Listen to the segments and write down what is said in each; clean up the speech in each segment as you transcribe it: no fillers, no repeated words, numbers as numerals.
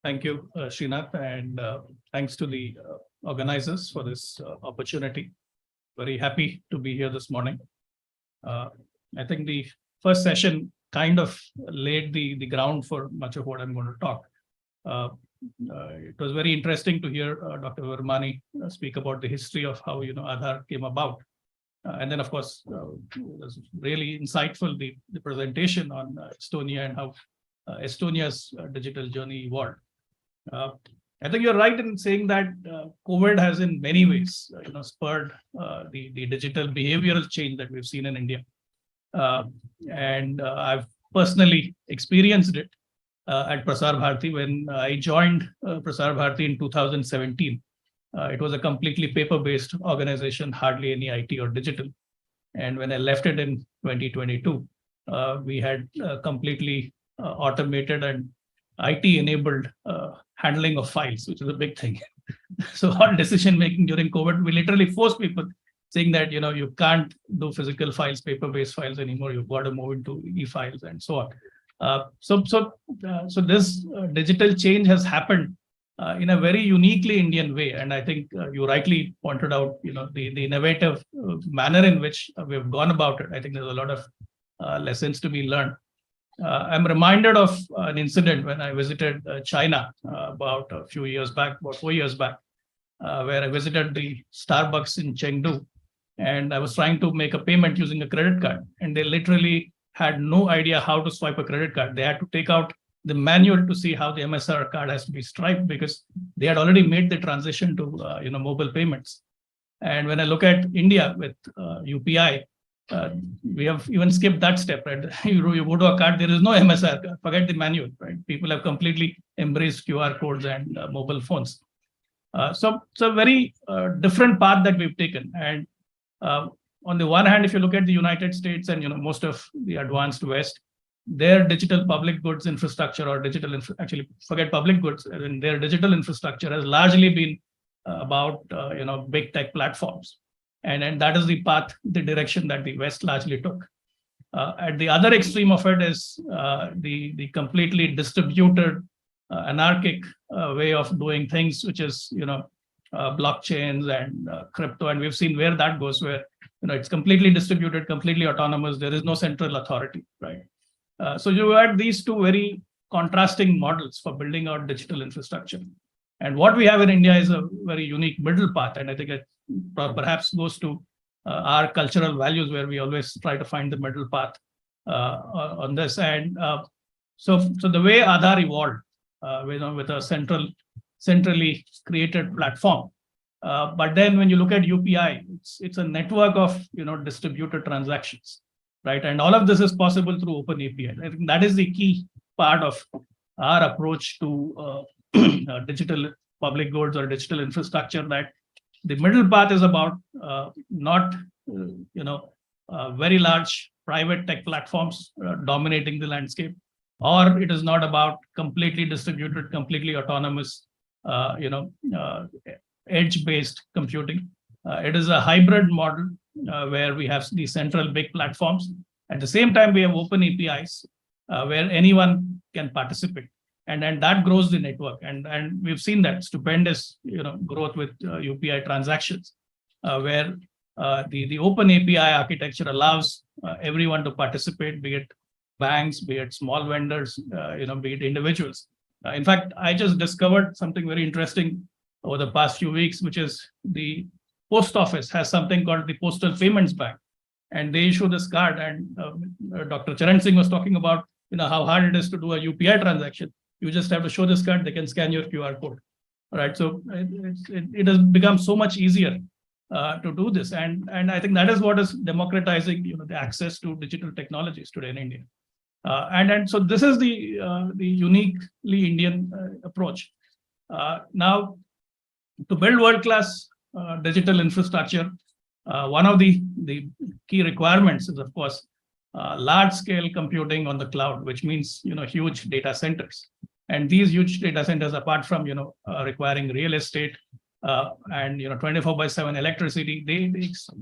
Thank you, Srinath, and thanks to the organizers for this opportunity. Very happy to be here this morning. Uh, I think the first session kind of laid the ground for much of what I'm going to talk. It was very interesting to hear Dr. Vermani speak about the history of how Aadhaar came about. And then, of course, it was really insightful, the presentation on Estonia and how Estonia's digital journey evolved. I think you're right in saying that COVID has in many ways, spurred the digital behavioral change that we've seen in India. And I've personally experienced it at Prasar Bharati when I joined Prasar Bharati in 2017. It was a completely paper-based organization, hardly any IT or digital. And when I left it in 2022, we had completely automated and IT-enabled handling of files, which is a big thing. So all decision-making during COVID, we literally forced people saying that, you can't do physical files, paper-based files anymore. You've got to move into e-files and so on. So this digital change has happened in a very uniquely Indian way. And I think you rightly pointed out, the innovative manner in which we've gone about it. I think there's a lot of lessons to be learned. I'm reminded of an incident when I visited China about a few years back, about 4 years back, where I visited the Starbucks in Chengdu. And I was trying to make a payment using a credit card. And they literally had no idea how to swipe a credit card. They had to take out the manual to see how the MSR card has to be swiped because they had already made the transition to mobile payments. And when I look at India with UPI, we have even skipped that step, right? You go to a card, there is no MSR card. Forget the manual, right? People have completely embraced QR codes and mobile phones. So it's a very different path that we've taken. And on the one hand, if you look at the United States and most of the advanced West, their digital public goods infrastructure or actually forget public goods, and their digital infrastructure has largely been about big tech platforms. And that is the path, the direction that the West largely took. At the other extreme of it is the completely distributed, anarchic way of doing things, which is blockchains and crypto. And we've seen where that goes, where it's completely distributed, completely autonomous. There is no central authority, right? So you had these two very contrasting models for building out digital infrastructure. And what we have in India is a very unique middle path. And I think it perhaps goes to our cultural values, where we always try to find the middle path on this. And so the way Aadhaar evolved, with a centrally created platform. But then when you look at UPI, it's a network of distributed transactions, right? And all of this is possible through Open API. I think that is the key part of our approach to digital public goods or digital infrastructure, that the middle path is about not very large private tech platforms dominating the landscape, or it is not about completely distributed, completely autonomous, edge-based computing. It is a hybrid model where we have the central big platforms. At the same time, we have open APIs where anyone can participate. And then that grows the network. And we've seen that stupendous growth with UPI transactions, where the open API architecture allows everyone to participate, be it banks, be it small vendors, be it individuals. In fact, I just discovered something very interesting over the past few weeks, which is the post office has something called the Postal Payments Bank. And they issue this card. And Dr. Charan Singh was talking about how hard it is to do a UPI transaction. You just have to show this card, they can scan your QR code. All right. So it has become so much easier to do this. And I think that is what is democratizing the access to digital technologies today in India. And so this is the uniquely Indian approach. Now, to build world-class digital infrastructure, one of the key requirements is, of course, large-scale computing on the cloud, which means huge data centers. And these huge data centers, apart from requiring real estate and 24/7 electricity,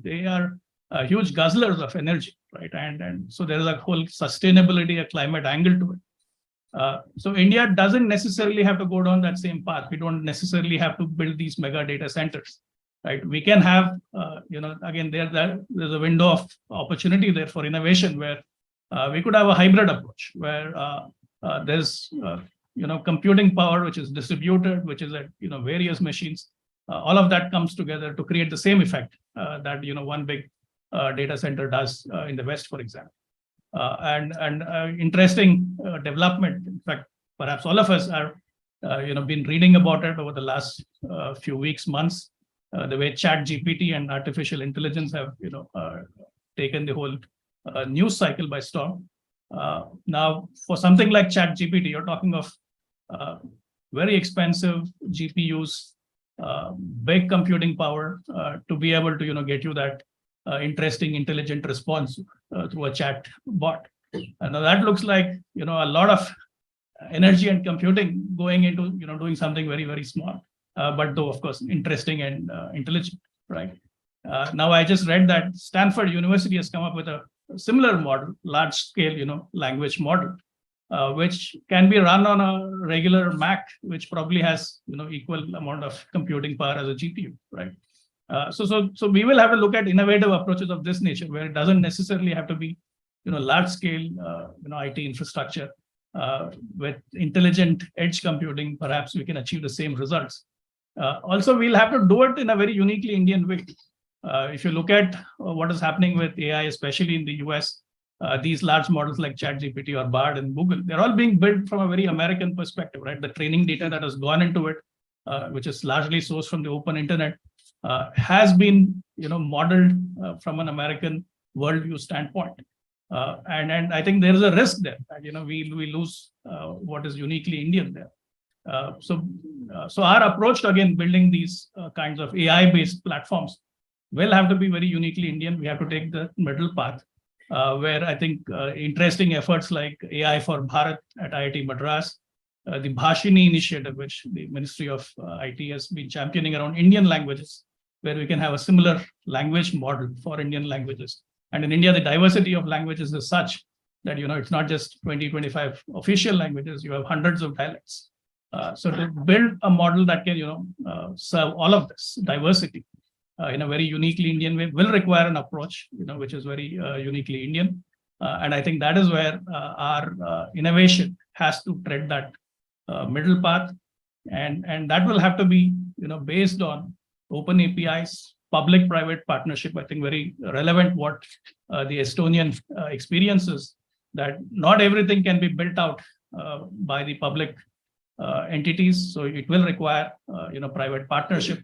they are huge guzzlers of energy, right? And so there is a whole sustainability, a climate angle to it. So India doesn't necessarily have to go down that same path. We don't necessarily have to build these mega data centers, right? We can have, again, there's a window of opportunity there for innovation where we could have a hybrid approach where there's, computing power, which is distributed, which is at, various machines. All of that comes together to create the same effect that, one big data center does in the West, for example. Interesting development. In fact, perhaps all of us are, been reading about it over the last few weeks, months. The way ChatGPT and artificial intelligence have, taken the whole news cycle by storm. Now, for something like ChatGPT, you're talking of very expensive GPUs, big computing power to be able to, get you that interesting, intelligent response through a chat bot. And that looks like, a lot of energy and computing going into, doing something very, very small, but though, of course, interesting and intelligent, right? Now, I just read that Stanford University has come up with a similar model, large scale, language model, which can be run on a regular Mac, which probably has, equal amount of computing power as a GPU, right? So we will have to look at innovative approaches of this nature, where it doesn't necessarily have to be, large scale, IT infrastructure. With intelligent edge computing, perhaps we can achieve the same results. Also, we'll have to do it in a very uniquely Indian way. If you look at what is happening with AI, especially in the US, these large models like ChatGPT or Bard and Google, they're all being built from a very American perspective, right? The training data that has gone into it, which is largely sourced from the open internet, has been, modeled from an American worldview standpoint. And I think there is a risk there that, we lose what is uniquely Indian there. So our approach to, again, building these kinds of AI-based platforms will have to be very uniquely Indian. We have to take the middle path, where I think interesting efforts like AI for Bharat at IIT Madras, the Bhashini initiative, which the Ministry of IT has been championing around Indian languages, where we can have a similar language model for Indian languages. And in India, the diversity of languages is such that, it's not just 20, 25 official languages, you have hundreds of dialects. So to build a model that can, serve all of this diversity in a very uniquely Indian way will require an approach, which is very uniquely Indian. And I think that is where our innovation has to tread that middle path. And that will have to be, based on open APIs, public-private partnership. I think very relevant what the Estonian experiences, that not everything can be built out by the public entities. So it will require, private partnership.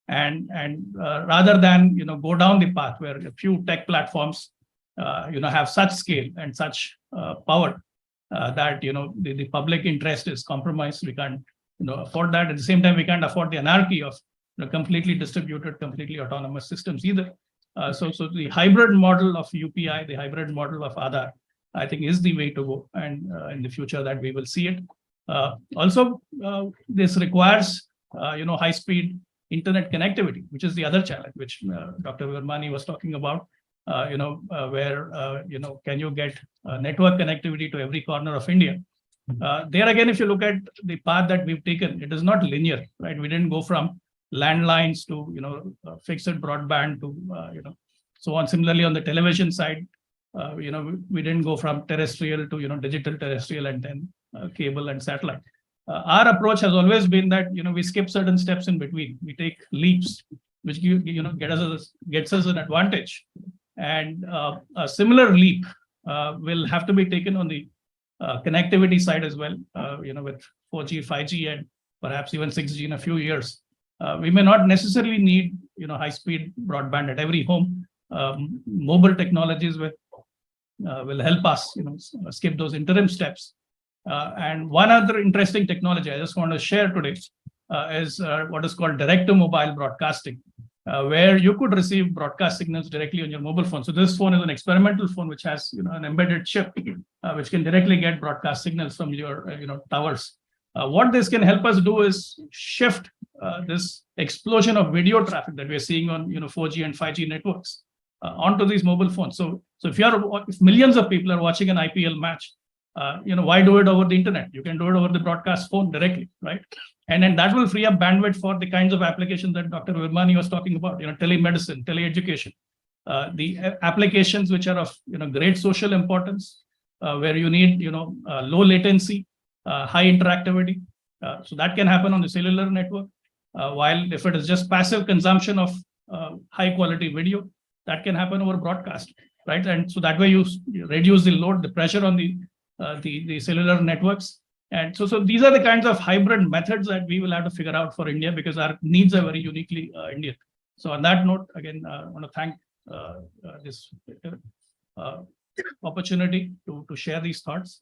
And rather than, go down the path where a few tech platforms, have such scale and such power that, the public interest is compromised. We can't, afford that. At the same time, we can't afford the anarchy of completely distributed, completely autonomous systems either. So the hybrid model of UPI, the hybrid model of Aadhaar, I think is the way to go. And in the future that we will see it. Also, this requires, high-speed internet connectivity, which is the other challenge, which Dr. Virmani was talking about, where, can you get network connectivity to every corner of India? There again, if you look at the path that we've taken, it is not linear, right? We didn't go from landlines to, fixed broadband to, so on. Similarly, on the television side, we didn't go from terrestrial to, digital terrestrial and then cable and satellite. Our approach has always been that, we skip certain steps in between. We take leaps, which gets us an advantage. And a similar leap will have to be taken on the connectivity side as well, with 4G, 5G, and perhaps even 6G in a few years. We may not necessarily need, high-speed broadband at every home. Mobile technologies will help us, skip those interim steps. And one other interesting technology I just want to share today is what is called direct-to-mobile broadcasting, where you could receive broadcast signals directly on your mobile phone. So this phone is an experimental phone which has, an embedded chip which can directly get broadcast signals from your, towers. What this can help us do is shift this explosion of video traffic that we're seeing on 4G and 5G networks onto these mobile phones. So if millions of people are watching an IPL match, why do it over the internet? You can do it over the broadcast phone directly, right? And then that will free up bandwidth for the kinds of applications that Dr. Virmani was talking about, telemedicine, teleeducation, the applications which are of great social importance, where you need low latency, high interactivity. So that can happen on the cellular network. While if it is just passive consumption of high quality video, that can happen over broadcast, right? And so that way you reduce the load, the pressure on the cellular networks. And so these are the kinds of hybrid methods that we will have to figure out for India, because our needs are very uniquely Indian. So on that note, again, I want to thank this opportunity to share these thoughts.